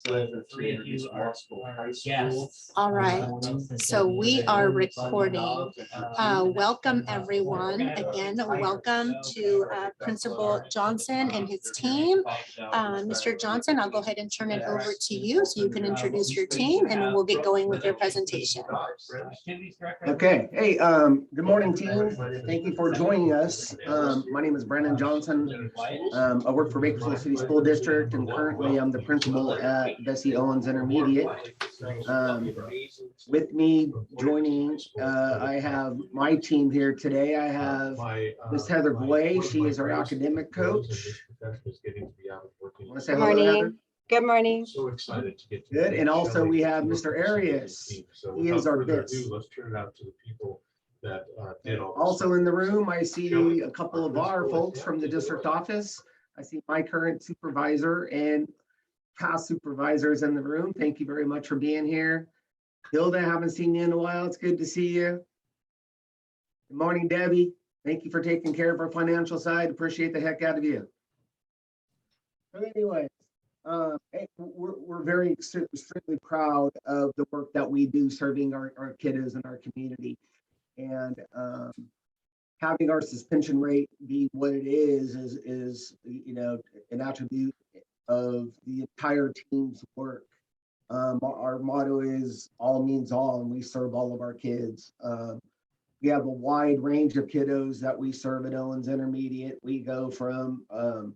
So the three of you are guests. All right, so we are recording. Welcome, everyone. Again, welcome to Principal Johnson and his team. Mr. Johnson, I'll go ahead and turn it over to you so you can introduce your team and then we'll get going with your presentation. Okay. Hey, good morning, team. Thank you for joining us. My name is Brandon Johnson. I work for Bakersfield City School District, and currently I'm the principal at Bessie Owens Intermediate. With me joining, I have my team here today. I have Miss Heather Boy. She is our academic coach. Want to say hello, Heather? Good morning. So excited to get Good. And also we have Mr. Arias. He is our BIS. Let's turn it out to the people that did all. Also in the room, I see a couple of our folks from the district office. I see my current supervisor and past supervisors in the room. Thank you very much for being here. Hilda, haven't seen you in a while. It's good to see you. Good morning, Debbie. Thank you for taking care of our financial side. Appreciate the heck out of you. So anyway, hey, we're very extremely proud of the work that we do serving our kiddos in our community. And having our suspension rate be what it is you know, an attribute of the entire team's work. Our motto is all means all, and we serve all of our kids. We have a wide range of kiddos that we serve at Owens Intermediate. We go from our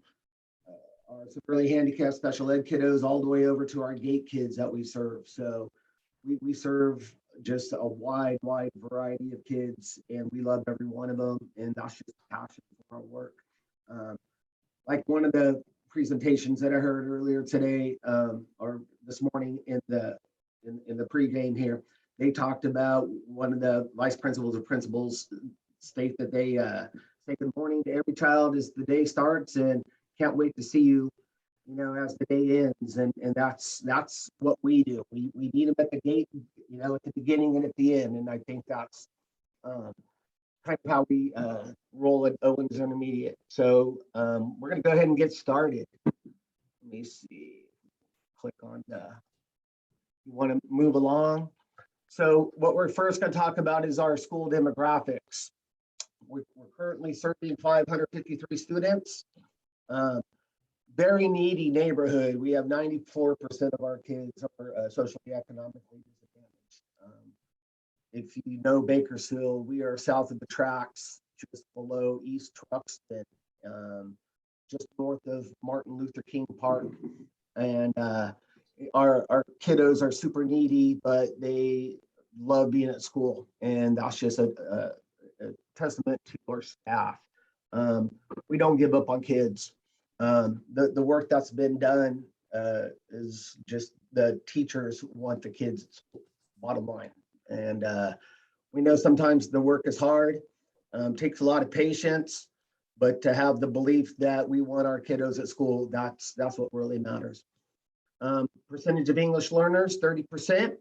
severely handicapped special ed kiddos all the way over to our gate kids that we serve. So we serve just a wide variety of kids, and we love every one of them, and that's just passion for our work. Like one of the presentations that I heard earlier today or this morning in the pregame here, they talked about one of the vice principals or principals state that they say good morning to every child as the day starts and can't wait to see you, you know, as the day ends. And that's what we do. We meet them at the gate, you know, at the beginning and at the end. And I think that's kind of how we roll at Owens Intermediate. So we're going to go ahead and get started. Let me see. Click on the, you want to move along. So what we're first going to talk about is our school demographics. We're currently serving 553 students. Very needy neighborhood. We have 94% of our kids are socially economically disadvantaged. If you know Bakersfield, we are south of the tracks, just below East Truxton, just north of Martin Luther King Park. And our kiddos are super needy, but they love being at school. And that's just a testament to our staff. We don't give up on kids. The work that's been done is just the teachers want the kids at school, bottom line. And we know sometimes the work is hard, takes a lot of patience, but to have the belief that we want our kiddos at school, that's what really matters. Percentage of English learners, 30%,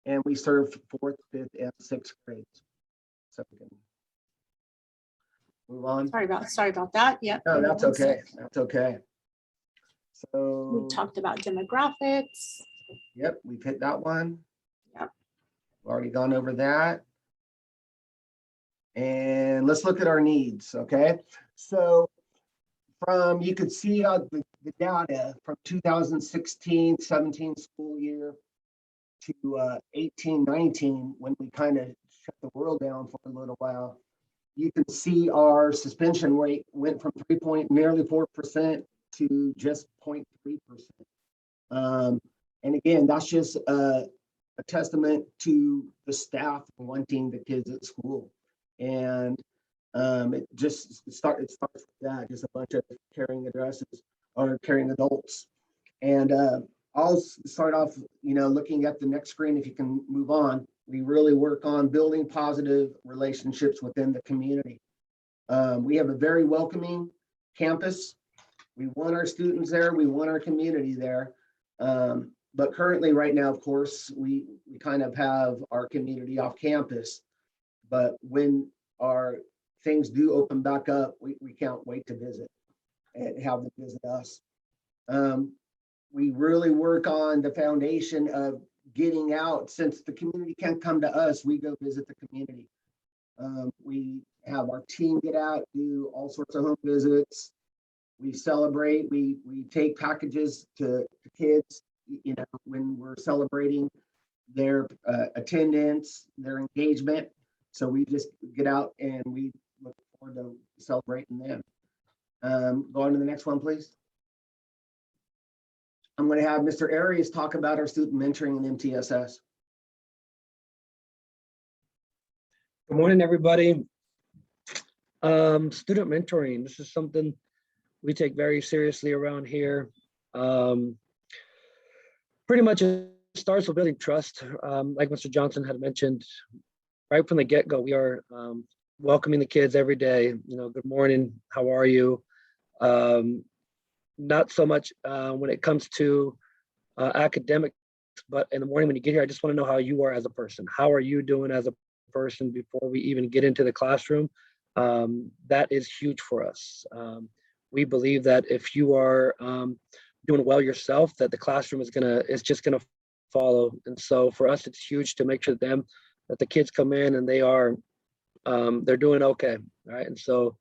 and we serve 4th, 5th, and 6th grades. So we can move on. Sorry about that. Yep. No, that's okay. That's okay. So We talked about demographics. yep, we've hit that one. Yep. We've already gone over that. And let's look at our needs, okay? So you could see the data from 2016-17 school year to 18-19, when we kind of shut the world down for a little while. You can see our suspension rate went from nearly 4% to just 0.3%. And again, that's just a testament to the staff wanting the kids at school. And it starts with that, just a bunch of caring addresses or caring adults. And I'll start off, you know, looking at the next screen, if you can move on. We really work on building positive relationships within the community. We have a very welcoming campus. We want our students there. We want our community there. But currently right now, of course, we kind of have our community off campus. But when our things do open back up, we can't wait to visit and have them visit us. we really work on the foundation of getting out. Since the community can't come to us, we go visit the community. We have our team get out, do all sorts of home visits. We celebrate, we take packages to kids, you know, when we're celebrating their attendance, their engagement. So we just get out and we look forward to celebrating them. Go on to the next one, please. I'm going to have Mr. Arias talk about our student mentoring and MTSS. Good morning, everybody. Student mentoring, this is something we take very seriously around here. Pretty much it starts with building trust. Like Mr. Johnson had mentioned, right from the get-go, we are welcoming the kids every day. You know, good morning, how are you? Not so much when it comes to academics, but in the morning when you get here, I just want to know how you are as a person. How are you doing as a person before we even get into the classroom? That is huge for us. We believe that if you are doing well yourself, that the classroom is just gonna follow. And so for us, it's huge to make sure that the kids come in and they're doing okay, right? And so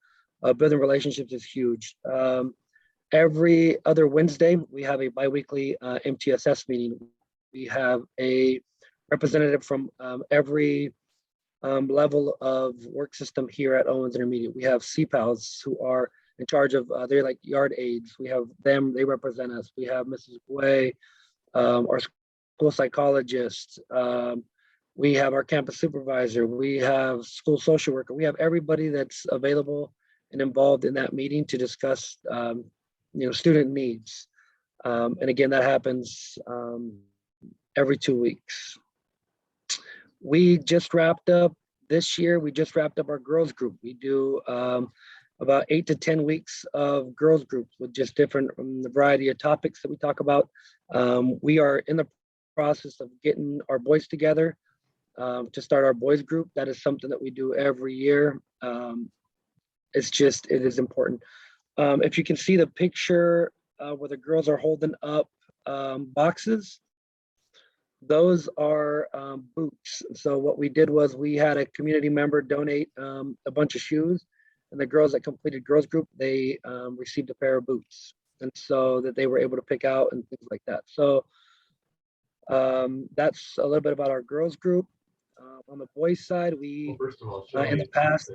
building relationships is huge. Every other Wednesday, we have a biweekly MTSS meeting. We have a representative from every level of work system here at Owens Intermediate. We have CPALs who are in charge of, they're like yard aides. We have them, they represent us. We have Mrs. Guay, our school psychologist. We have our campus supervisor. We have school social worker. We have everybody that's available and involved in that meeting to discuss student needs. And again, that happens every 2 weeks. We just wrapped up this year, we just wrapped up our girls group. We do about 8 to 10 weeks of girls groups with just different the variety of topics that we talk about. We are in the process of getting our boys together to start our boys group. That is something that we do every year. It is important. If you can see the picture where the girls are holding up boxes, those are boots. So what we did was we had a community member donate a bunch of shoes, and the girls that completed girls group, they received a pair of boots, and so that they were able to pick out and things like that. So that's a little bit about our girls group. On the boys side, we First of all, in the past,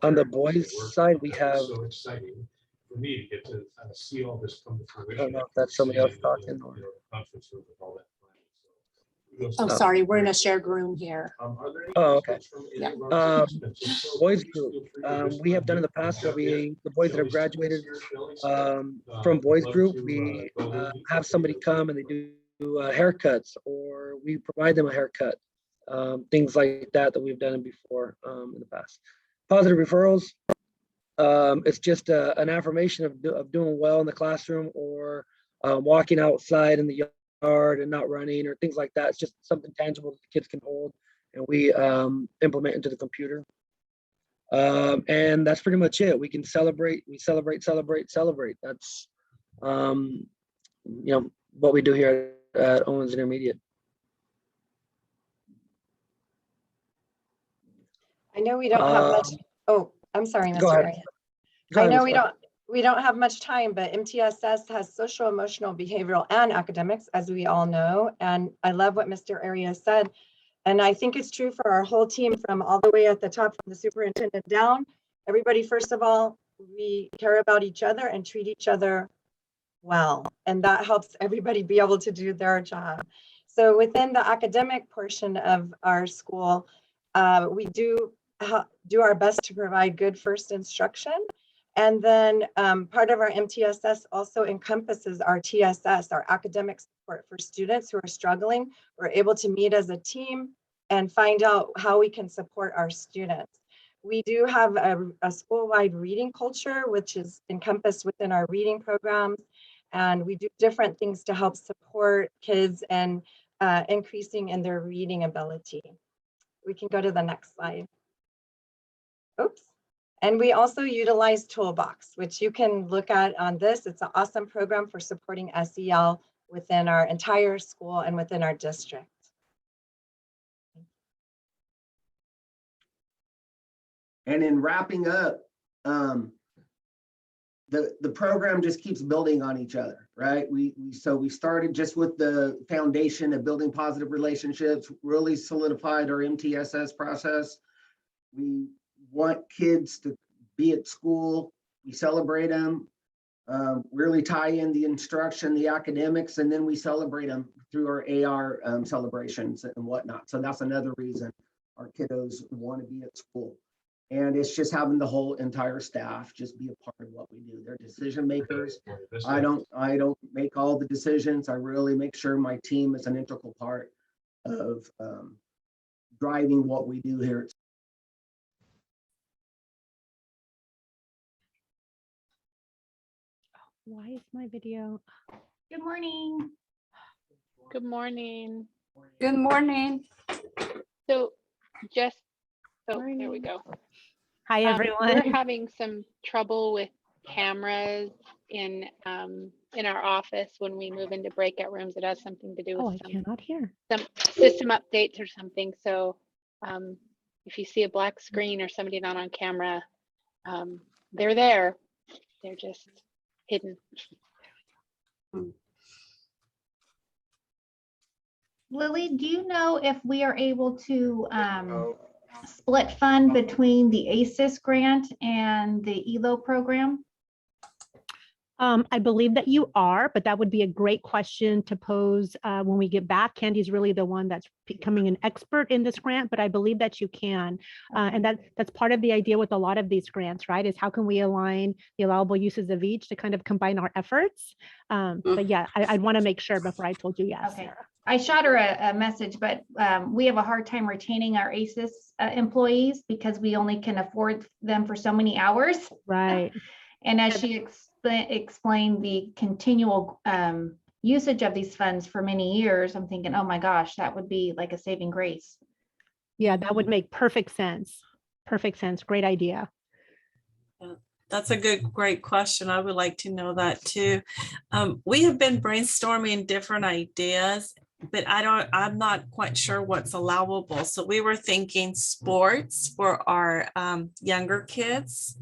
on the boys side, we have. So exciting for me to get to see all this come to fruition. I don't know if that's somebody else talking or. Conference room with all that Oh, sorry, we're in a shared room here. Oh, okay. Yeah. Boys group, we have done in the past where the boys that have graduated from boys group, we have somebody come and they do haircuts, or we provide them a haircut, things like that we've done before in the past. Positive referrals, it's just an affirmation of doing well in the classroom, or walking outside in the yard and not running, or things like that. It's just something tangible that the kids can hold, and we implement into the computer. And that's pretty much it. We can celebrate. We celebrate. That's what we do here at Owens Intermediate. I know we don't have much. Oh, I'm sorry, Go Mr. ahead. Arias. Go I ahead, know Ms. we don't have much time, but MTSS has social, emotional, behavioral, and academics, as we all know. And I love what Mr. Arias said. And I think it's true for our whole team, from all the way at the top, from the superintendent down. Everybody, first of all, we care about each other and treat each other well. And that helps everybody be able to do their job. So within the academic portion of our school, we do our best to provide good first instruction. And then part of our MTSS also encompasses our TSS, our academic support for students who are struggling. We're able to meet as a team and find out how we can support our students. We do have a school-wide reading culture, which is encompassed within our reading programs. And we do different things to help support kids and increasing in their reading ability. We can go to the next slide. Oops. And we also utilize Toolbox, which you can look at on this. It's an awesome program for supporting SEL within our entire school and within our district. And in wrapping up, the program just keeps building on each other, right? So we started just with the foundation of building positive relationships, really solidified our MTSS process. We want kids to be at school. We celebrate them, really tie in the instruction, the academics, and then we celebrate them through our AR celebrations and whatnot. So that's another reason our kiddos want to be at school. And it's just having the whole entire staff just be a part of what we do. They're decision makers. I don't make all the decisions. I really make sure my team is an integral part of driving what we do here. Why is my video? Good morning. Good morning. Good morning. So just, oh, there we go. Hi, We're everyone. having some trouble with cameras in our office when we move into breakout rooms. It has something to do Oh, I with cannot hear. some system updates or something. So if you see a black screen or somebody not on camera, they're there. They're just hidden. Lily, do you know if we are able to split fund between the ACES grant and the ELO program? I believe that you are, but that would be a great question to pose when we get back. Candy's really the one that's becoming an expert in this grant, but I believe that you can. And that's part of the idea with a lot of these grants, right? Is how can we align the allowable uses of each to kind of combine our efforts? But yeah, I'd want to make sure before I told you yes. Okay. Sarah. I shot her a message, but we have a hard time retaining our ACES employees because we only can afford them for so many hours. Right. And as she explained the continual usage of these funds for many years, I'm thinking, oh my gosh, that would be like a saving grace. Yeah, that would make perfect sense. Perfect sense. Great idea. That's a great question. I would like to know that too. We have been brainstorming different ideas, but I'm not quite sure what's allowable. So we were thinking sports for our younger kids,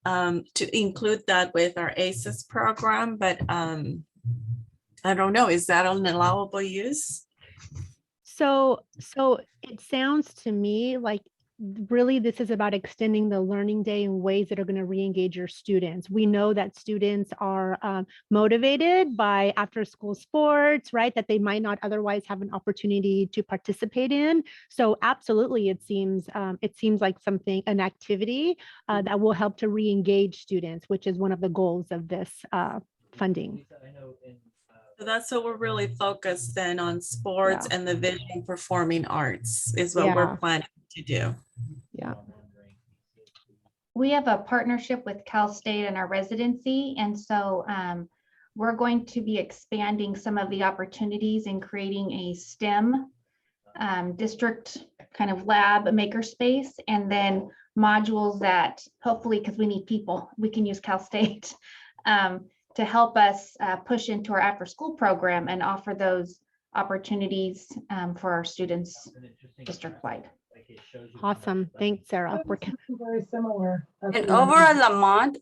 to include that with our ACES program, but I don't know, is that an allowable use? So it sounds to me like really this is about extending the learning day in ways that are going to re-engage your students. We know that students are motivated by after school sports, right? That they might not otherwise have an opportunity to participate in. So absolutely, it seems like an activity that will help to re-engage students, which is one of the goals of this funding. So that's what we're really focused then on, sports and the visual performing arts is what we're planning to do. Yeah. We have a partnership with Cal State and our residency. And so we're going to be expanding some of the opportunities and creating a STEM district kind of lab makerspace, and then modules that hopefully, because we need people, we can use Cal State to help us push into our after school program and offer those opportunities for our students district-wide. Awesome. Thanks, Sarah. Very similar. And over at Lamont,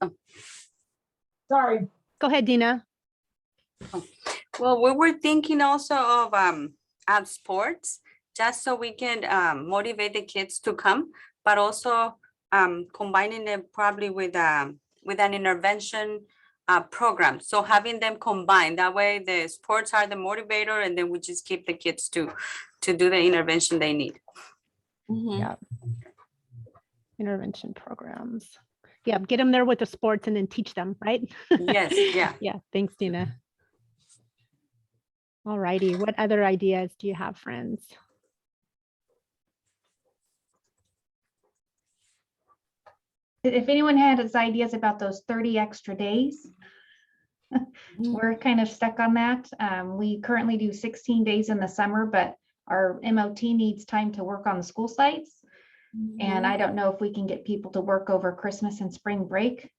sorry. Go ahead, Dina. well, we were thinking also of at sports, just so we can motivate the kids to come, but also combining them probably with an intervention program. So having them combined, that way the sports are the motivator, and then we just keep the kids to do the intervention they need. Mm-hmm. Yeah. Intervention programs. Yeah, get them there with the sports and then teach them, right? Yes, yeah. Yeah, thanks, Dina. All righty, what other ideas do you have, friends? If anyone had ideas about those 30 extra days, we're kind of stuck on that. We currently do 16 days in the summer, but our MOT needs time to work on the school sites. And I don't know if we can get people to work over Christmas and spring break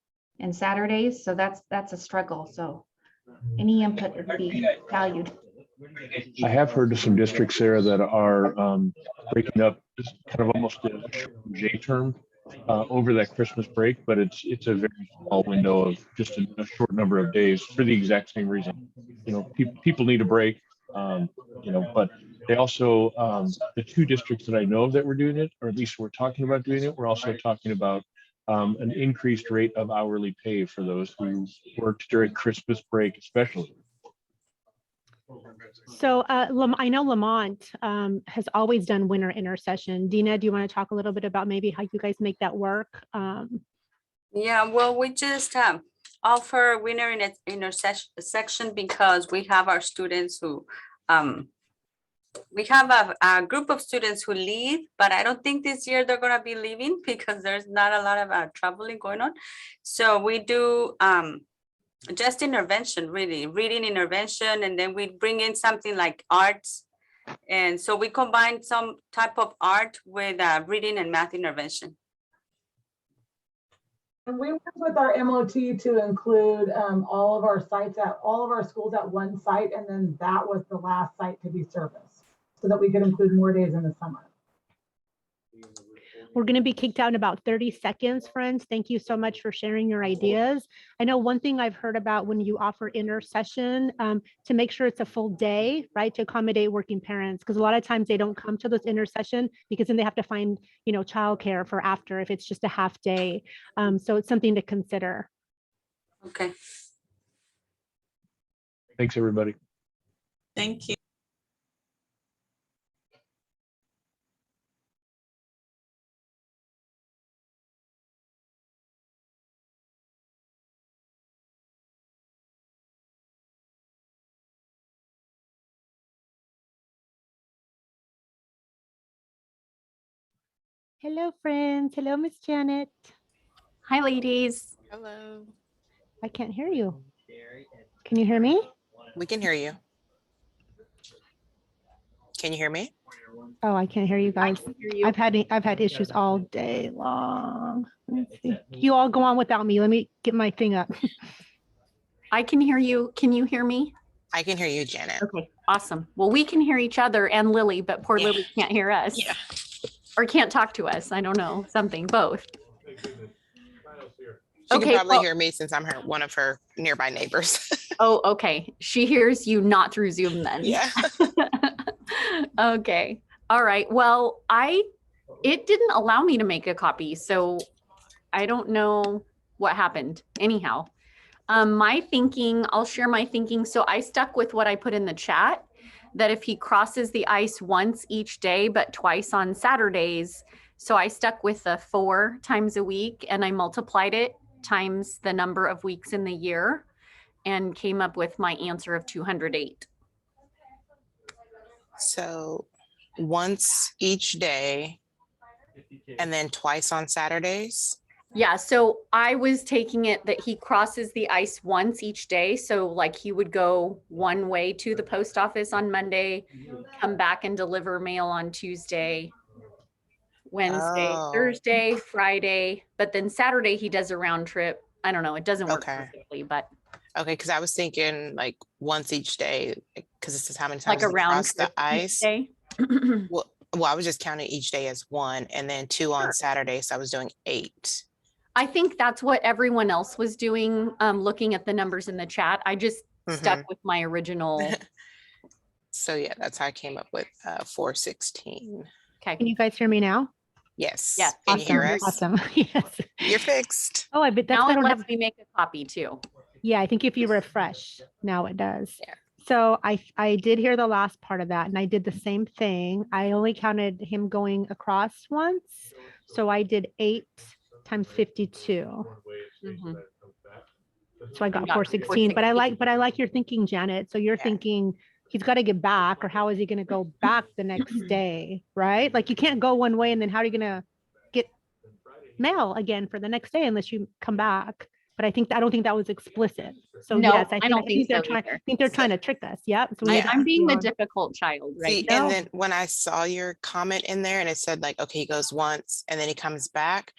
and Saturdays. So that's a struggle. So any input would be valued. I have heard of some districts, Sarah, that are breaking up just kind of almost a J term over that Christmas break, but it's a very small window of just a short number of days for the exact same reason. You know, people need a break, you know, but they also, the two districts that I know of that were doing it, or at least we're talking about doing it, we're also talking about an increased rate of hourly pay for those who worked during Christmas break, especially. So I know Lamont has always done winter intercession. Dina, do you want to talk a little bit about maybe how you guys make that work? Yeah, well, we just offer winter intersection because we have our students who we have a group of students who leave, but I don't think this year they're gonna be leaving because there's not a lot of traveling going on. So we do just intervention, really, reading intervention, and then we bring in something like arts. And so we combine some type of art with reading and math intervention. And we work with our MOT to include all of our schools at one site, and then that was the last site to be serviced, so that we could include more days in the summer. We're going to be kicked out in about 30 seconds, friends. Thank you so much for sharing your ideas. I know one thing I've heard about when you offer intercession, to make sure it's a full day, right, to accommodate working parents, because a lot of times they don't come to those intercession because then they have to find, you know, childcare for after if it's just a half day. So it's something to consider. Okay. Thanks, everybody. Thank you. Hello, friends. Hello, Miss Janet. Hi, ladies. Hello. I can't hear you. Can you hear me? We can hear you. Can you hear me? Oh, I can't hear you I guys. can hear you. I've had issues all day long. Let's see. You all go on without me. Let me get my thing up. I can hear you. Can you hear me? I can hear you, Janet. Okay, awesome. Well, we can hear each other and Lily, but poor Lily can't hear us. Yeah. Or can't talk to us. I don't know, something, both. She Okay, can probably well- hear me since I'm one of her nearby neighbors. Oh, okay. She hears you not through Zoom then. Yeah. Okay. All right. Well, it didn't allow me to make a copy, so I don't know what happened. Anyhow, I'll share my thinking. So I stuck with what I put in the chat, that if he crosses the ice once each day, but twice on Saturdays. So I stuck with the 4 times a week and I multiplied it times the number of weeks in the year and came up with my answer of 208. So once each day and then twice on Saturdays. Yeah, so I was taking it that he crosses the ice once each day. So like he would go one way to the post office on Monday, come back and deliver mail on Tuesday, Wednesday, Oh. Thursday, Friday, but then Saturday he does a round trip. I don't know, it doesn't work Okay. perfectly, but Okay, because I was thinking like once each day, because this is how many like times a he round crossed trip the each ice. day. Well, I was just counting each day as 1 and then 2 on Saturday. So I was doing 8. I think that's what everyone else was doing, looking at the numbers in the chat. I just stuck with my original. So yeah, that's how I came up with 416. Okay. Can you guys hear me now? Yes. Yes. Can you hear us? Awesome. Yes. You're fixed. Oh, I bet that's Now why I it don't lets have. me make a copy too. Yeah, I think if you refresh, now it does. Yeah. So I did hear the last part of that and I did the same thing. I only counted him going across once. So I did 8 times 52. So I got 416, but I like your thinking, Janet. So you're thinking he's got to get back, or how is he going to go back the next day? Right? Like you can't go one way and then how are you going to get mail again for the next day unless you come back? but I don't think that was explicit. So No, yes, I don't think they're so trying, either. I think they're trying to trick us. Yeah. So we need to I'm ask being the beyond. difficult child right See, now. and then when I saw your comment in there and it said like, okay, he goes once and then he comes back.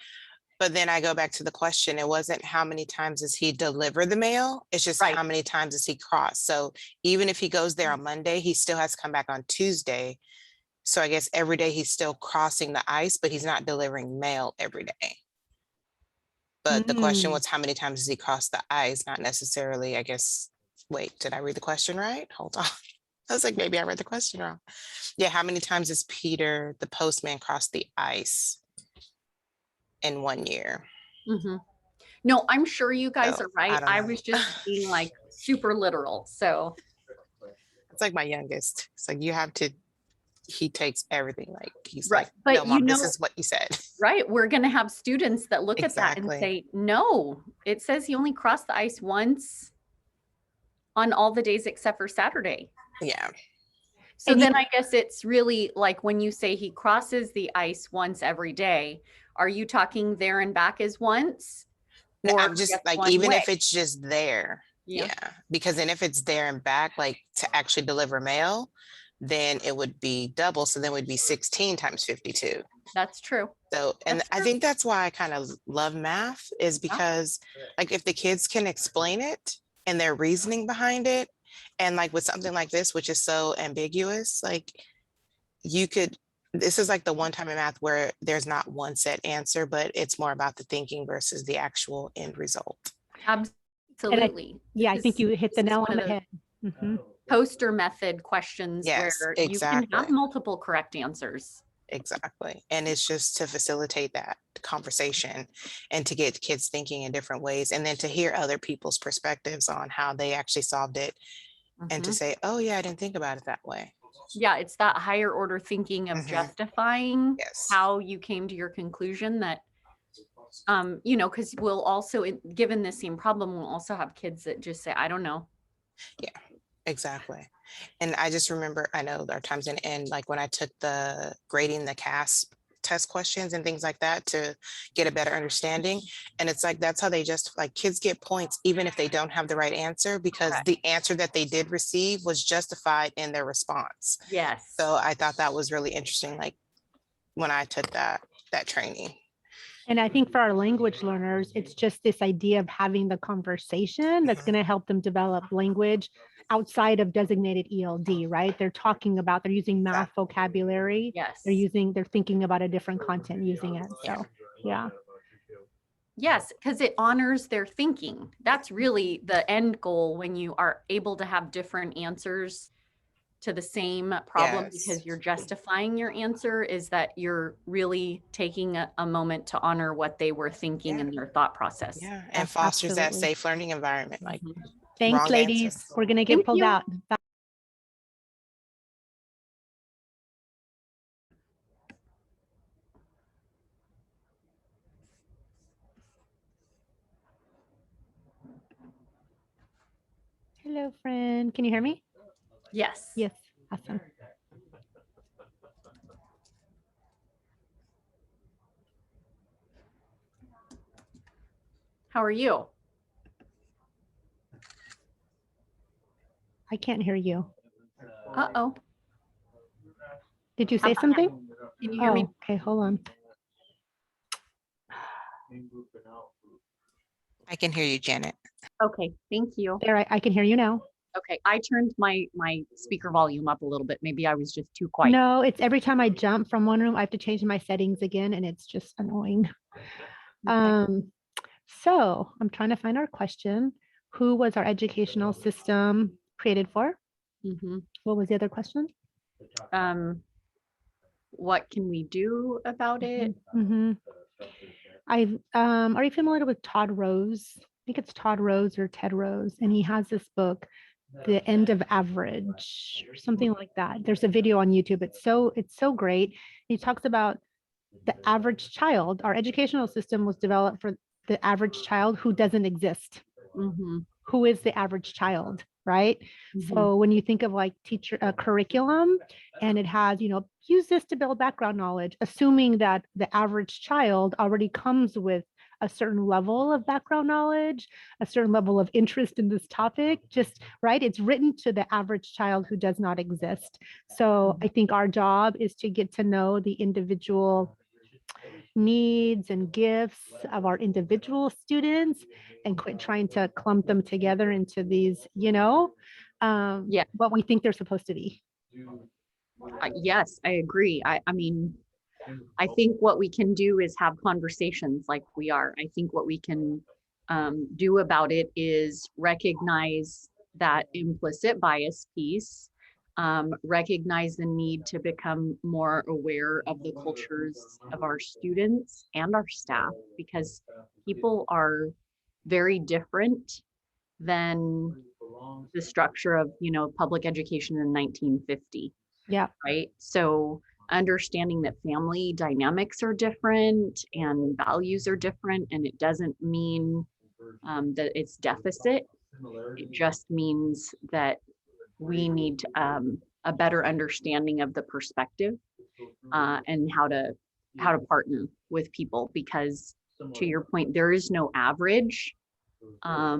But then I go back to the question, it wasn't how many times does he deliver the mail? It's just Right. how many times does he cross? So even if he goes there on Monday, he still has to come back on Tuesday. So I guess every day he's still crossing the ice, but he's not delivering mail every day. But the question was, how many times does he cross the ice? Not necessarily, I guess, wait, did I read the question right? Hold on. I was like, maybe I read the question wrong. Yeah, how many times does Peter, the postman, cross the ice in 1 year? Mhm. No, I'm sure you guys So, are right. don't I know. was just being like super literal. So It's like my youngest. It's like you have to, he takes everything. Like he's right. like, But no, mom, you this know, is what you said. right, we're going to have students that look at that and Exactly. say, no, it says he only crossed the ice once on all the days except for Saturday. Yeah. So And then I guess it's really like when you say he crosses the ice once every day, are you talking there and back is once? No, Or I'm just just like, one even way? if it's just there. Yeah. Yeah. Because then if it's there and back, like to actually deliver mail, then it would be double. So then it would be 16 times 52. That's true. So, and That's I true. think that's why I kind of love math is Yeah. because like if the kids can explain it and their reasoning behind it, and like with something like this, which is so ambiguous, like you could, this is like the one time in math where there's not one set answer, but it's more about the thinking versus the actual end result. Absolutely. Yeah, I think you hit the This is nail one on of the head. Mhm. poster method questions Yes, where you can have exactly. multiple correct answers. Exactly. And it's just to facilitate that conversation and to get kids thinking in different ways and then to hear other people's perspectives on how they actually solved it and to Mhm. say, oh yeah, I didn't think about it that way. Yeah, it's that higher order thinking of Mhm. justifying Yes. how you came to your conclusion that, you know, because we'll also, given the same problem, we'll also have kids that just say, I don't know. Yeah, exactly. And I just remember, I know there are times in end, like when I took the grading the CASP test questions and things like that to get a better understanding. And it's like, that's how they just like kids get points, even if they don't have the right answer, because Correct. the answer that they did receive was justified in their response. Yes. So I thought that was really interesting. Like when I took that training. And I think for our language learners, it's just this idea of having the conversation that's going to help them develop language outside of designated ELD, right? They're talking about, they're using math vocabulary. Yes. They're thinking about a different content using it. So, yeah. Yes, because it honors their thinking. That's really the end goal when you are able to have different answers to the same problem Yes. because you're justifying your answer is that you're really taking a moment to honor what they were thinking in their thought process. Yeah. And fosters that Absolutely. safe learning environment. Like Thanks, wrong ladies. answer. We're going to get Thank pulled you. out. Bye. Hello, friend. Can you hear me? Yes. Yes. Awesome. How are you? I can't hear you. Uh-oh. Did you How say about something? now? Can you hear me? Oh, okay, hold on. I can hear you, Janet. Okay, thank you. There, I can hear you now. Okay, I turned my speaker volume up a little bit. Maybe I was just too quiet. No, it's every time I jump from one room, I have to change my settings again, and it's just annoying. So I'm trying to find our question. Who was our educational system created for? Mhm. What was the other question? What can we do about it? Mm-hmm. Are you familiar with Todd Rose? I think it's Todd Rose or Ted Rose, and he has this book, The End of Average, or something like that. There's a video on YouTube. It's so great. He talks about the average child. Our educational system was developed for the average child who doesn't exist. Mhm. Who is the average child, right? Mhm. So when you think of like teacher curriculum, and it has, use this to build background knowledge, assuming that the average child already comes with a certain level of background knowledge, a certain level of interest in this topic, just right. It's written to the average child who does not exist. So I think our job is to get to know the individual needs and gifts of our individual students and quit trying to clump them together into these, Yeah. what we think they're supposed to be. Yes, I agree. I mean, I think what we can do is have conversations like we are. I think what we can do about it is recognize that implicit bias piece, recognize the need to become more aware of the cultures of our students and our staff, because people are very different than the structure of, public education in 1950. Yeah. Right. So understanding that family dynamics are different and values are different, and it doesn't mean that it's deficit. It just means that we need a better understanding of the perspective and how to partner with people, because to your point, there is no average. I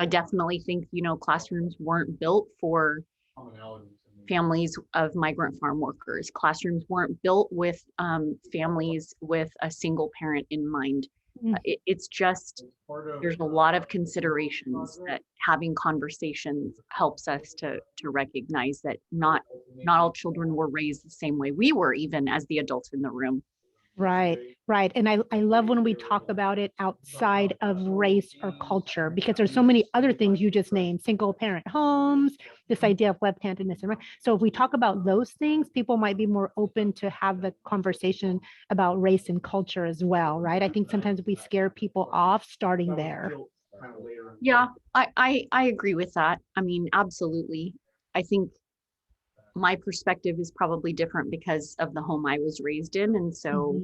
definitely think, classrooms weren't built for families of migrant farm workers. Classrooms weren't built with families with a single parent in mind. It's just, there's a lot of considerations that having conversations helps us to recognize that not all children were raised the same way we were, even as the adults in the room. Right, right. And I love when we talk about it outside of race or culture, because there's so many other things you just named, single parent homes, this idea of left-handedness. And right. So if we talk about those things, people might be more open to have the conversation about race and culture as well, right? I think sometimes we scare people off starting there. Yeah, I agree with that. I mean, absolutely. I think my perspective is probably different because of the home I was raised in. And so